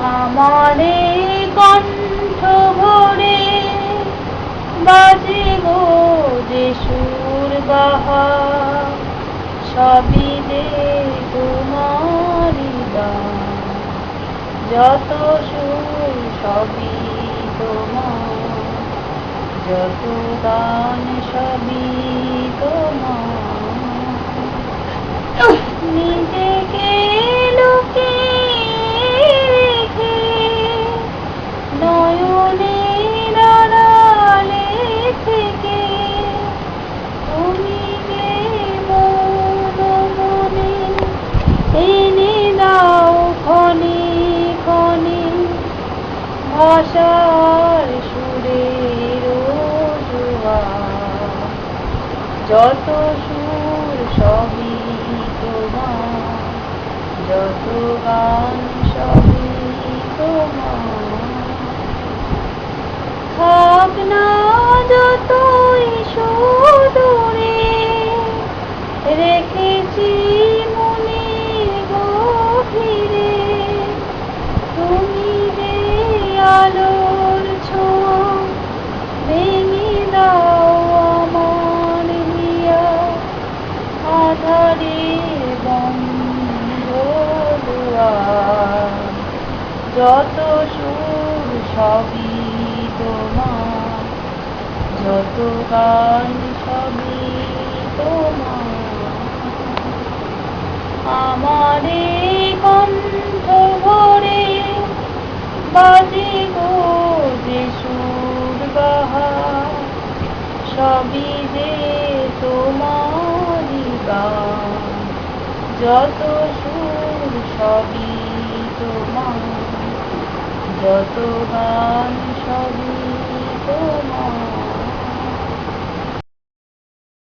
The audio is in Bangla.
আমারে কণ্ঠ ভরে বাজে গো যে সুর বাহার, সবই যে তোমারই দান। যত সুর সবই তোমার, যত গান সবই তোমার। নিজেকে লুকিয়ে রেখে নয়নের আড়ালে থেকে তুমি যে মন মনে এনে দাও ক্ষণে ক্ষণে ভাষার সুরের জোয়ার। যত সুর সবই তোমার, যত গান সবই তোমার। থাক না যতই সুদূরে, রেখেছি মনের গভীরে তুমি যে আলোর ছোঁয়া। ভেঙে দাও আমার হিয়া, আধারে বন্ধ দুয়ার। যত সুর সবই তোমার, যত গান সবই তোমার। আমারে কণ্ঠ ভরে বাজে গো যে সুর বাহার, সবই যে তোমারই গান। যত সুর সবই তোমার, যত গান